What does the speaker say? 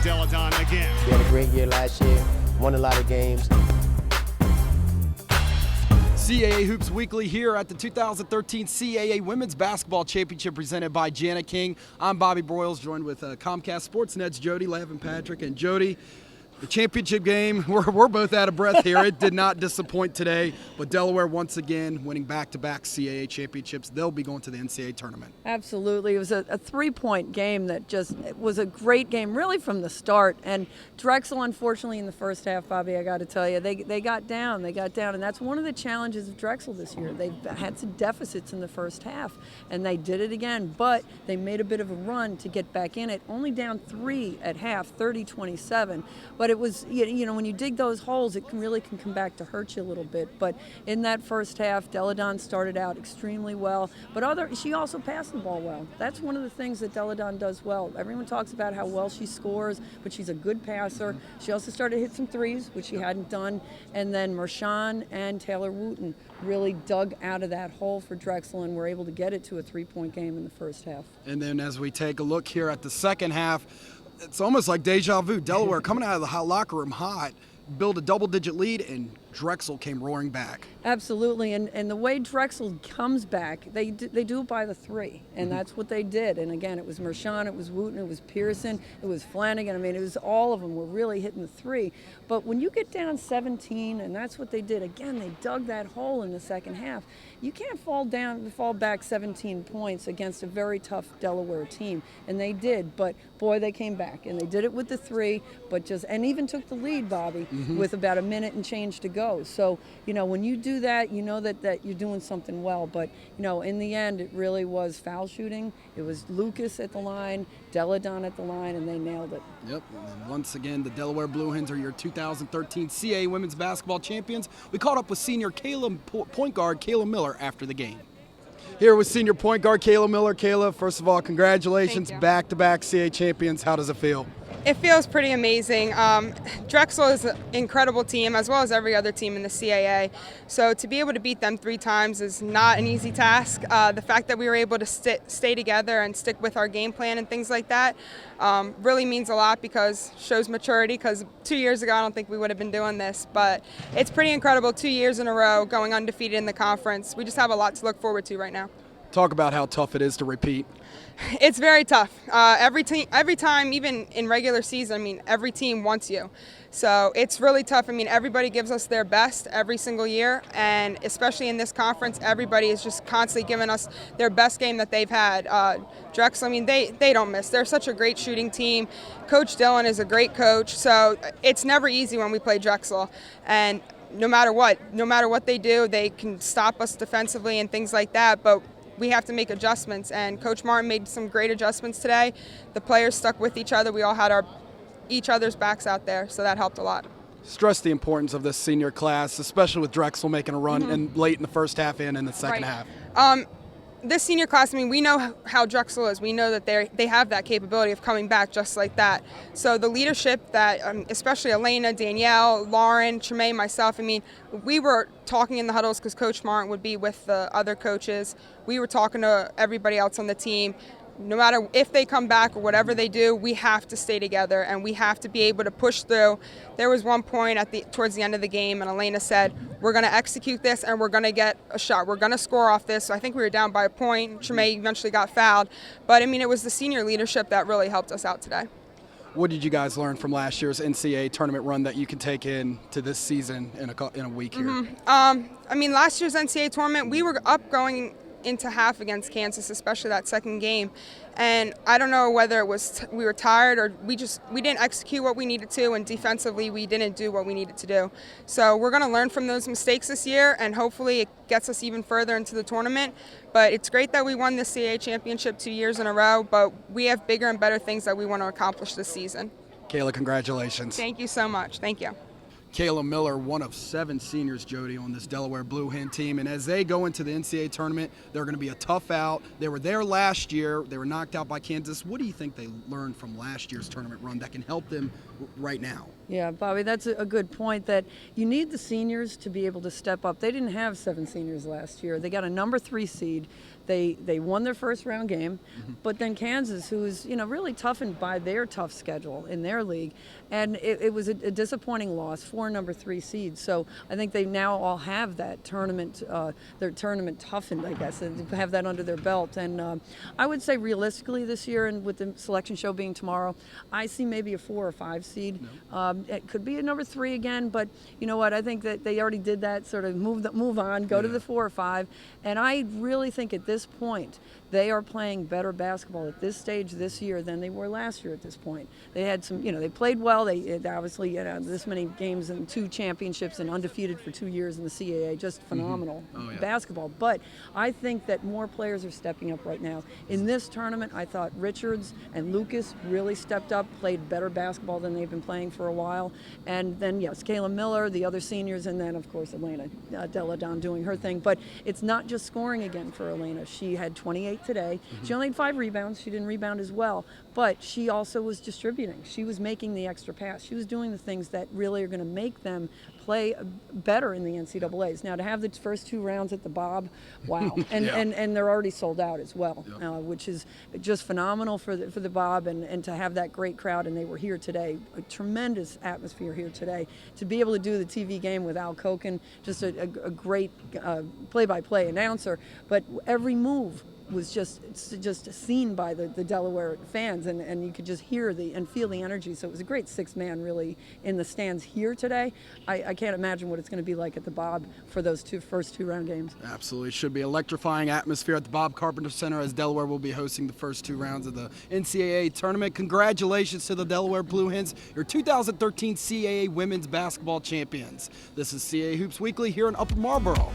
Delle Donne again. We had a great year last year, won a lot of games. CAA Hoops Weekly here at the 2013 CAA Women's Basketball Championship presented by Jana King. I'm Bobby Broyles, joined with Comcast Sportsnet's Jody Lavin Patrick. And Jody, the championship game, we're both out of breath here. It did not disappoint today, but Delaware once again winning back-to-back CAA championships. They'll be going to the NCAA tournament. Absolutely. It was a three-point game that it was a great game really from the start. And Drexel, unfortunately, in the first half, Bobby, I got to tell you, they got down. And that's one of the challenges of Drexel this year. They've had some deficits in the first half, and they did it again. But they made a bit of a run to get back in it, only down 3 at half, 30-27. But it was, you know, when you dig those holes, it really can come back to hurt you a little bit. But in that first half, Delle Donne started out extremely well, but she also passed the ball well. That's one of the things that Delle Donne does well. Everyone talks about how well she scores, but she's a good passer. She also started to hit some threes, which she hadn't done. And then Mershon and Taylor Wooten really dug out of that hole for Drexel and were able to get it to a three-point game in the first half. And then as we take a look here at the second half, it's almost like deja vu. Delaware coming out of the locker room hot, build a double-digit lead, and Drexel came roaring back. Absolutely, and the way Drexel comes back, they do it by the three, and that's what they did. And again, it was Mershon, it was Wooten, it was Pearson, it was Flanagan. I mean, it was all of them were really hitting the three. But when you get down 17, and that's what they did, again, they dug that hole in the second half. You can't fall back 17 points against a very tough Delaware team, and they did. But boy, they came back, and they did it with the three, and even took the lead, Bobby, with about a minute and change to go. So, you know, when you do that, you know that you're doing something well. But, you know, in the end, it really was foul shooting. It was Lucas at the line, Delle Donne at the line, and they nailed it. Yep, and then once again, the Delaware Blue Hens are your 2013 CAA Women's Basketball Champions. We caught up with senior point guard Kayla Miller after the game. Here with senior point guard Kayla Miller. Kayla, first of all, congratulations, back-to-back CAA champions. How does it feel? It feels pretty amazing. Drexel is an incredible team, as well as every other team in the CAA. So to be able to beat them 3 times is not an easy task. The fact that we were able to stay together and stick with our game plan and things like that really means a lot, because shows maturity, because 2 years ago I don't think we would have been doing this. But it's pretty incredible, 2 years in a row going undefeated in the conference. We just have a lot to look forward to right now. Talk about how tough it is to repeat. It's very tough. Every time, even in regular season, I mean, every team wants you. So it's really tough. I mean, everybody gives us their best every single year, and especially in this conference, everybody is just constantly giving us their best game that they've had. Drexel, I mean, they don't miss. They're such a great shooting team. Coach Dillon is a great coach, so it's never easy when we play Drexel. And no matter what they do, they can stop us defensively and things like that, but we have to make adjustments, and Coach Martin made some great adjustments today. The players stuck with each other. We all had each other's backs out there, so that helped a lot. Stress the importance of this senior class, especially with Drexel making a run and late in the first half and in the second half. This senior class, I mean, we know how Drexel is. We know that they have that capability of coming back just like that. So the leadership that, especially Elena, Danielle, Lauren, Tremaine, myself, I mean, we were talking in the huddles because Coach Martin would be with the other coaches. We were talking to everybody else on the team. No matter if they come back or whatever they do, we have to stay together and we have to be able to push through. There was one point towards the end of the game, and Elena said, "We're going to execute this and we're going to get a shot. We're going to score off this." So I think we were down by a point. Tremaine eventually got fouled. But, I mean, it was the senior leadership that really helped us out today. What did you guys learn from last year's NCAA tournament run that you can take into this season in a week here? I mean, last year's NCAA tournament, we were up going into half against Kansas, especially that second game. And I don't know whether it was we were tired or we didn't execute what we needed to, and defensively we didn't do what we needed to do. So we're going to learn from those mistakes this year, and hopefully it gets us even further into the tournament. But it's great that we won the CAA championship 2 years in a row, but we have bigger and better things that we want to accomplish this season. Kayla, congratulations. Thank you so much. Thank you. Kayla Miller, one of 7 seniors, Jody, on this Delaware Blue Hen team. And as they go into the NCAA tournament, they're going to be a tough out. They were there last year. They were knocked out by Kansas. What do you think they learned from last year's tournament run that can help them right now? Yeah, Bobby, that's a good point, that you need the seniors to be able to step up. They didn't have 7 seniors last year. They got a number 3 seed. They won their first round game, but then Kansas, who is really toughened by their tough schedule in their league, and it was a disappointing loss for number 3 seed. So I think they now all have that tournament, their tournament toughened, I guess, and have that under their belt. And I would say realistically this year, and with the selection show being tomorrow, I see maybe a 4 or 5 seed. It could be a number 3 again, but you know what? I think that they already did that, sort of move on, go to the 4 or 5. And I really think at this point they are playing better basketball at this stage this year than they were last year at this point. They had some, they played well. They obviously, this many games and 2 championships and undefeated for 2 years in the CAA, just phenomenal basketball. But I think that more players are stepping up right now. In this tournament, I thought Richards and Lucas really stepped up, played better basketball than they've been playing for a while. And then, yes, Kayla Miller, the other seniors, and then, of course, Elena Della Don doing her thing. But it's not just scoring again for Elena. She had 28 today. She only had 5 rebounds. She didn't rebound as well. But she also was distributing. She was making the extra pass. She was doing the things that really are going to make them play better in the NCAAs. Now, to have the first 2 rounds at the Bob, wow. And they're already sold out as well, which is just phenomenal for the Bob, and to have that great crowd. And they were here today. A tremendous atmosphere here today. To be able to do the TV game with Al Koken, just a great play-by-play announcer. But every move was just seen by the Delaware fans, and you could just hear and feel the energy. So it was a great 6-man really in the stands here today. I can't imagine what it's going to be like at the Bob for those first 2 round games. Absolutely. Should be electrifying atmosphere at the Bob Carpenter Center, as Delaware will be hosting the first 2 rounds of the NCAA tournament. Congratulations to the Delaware Blue Hens, your 2013 CAA Women's Basketball Champions. This is CAA Hoops Weekly here in Upper Marlboro.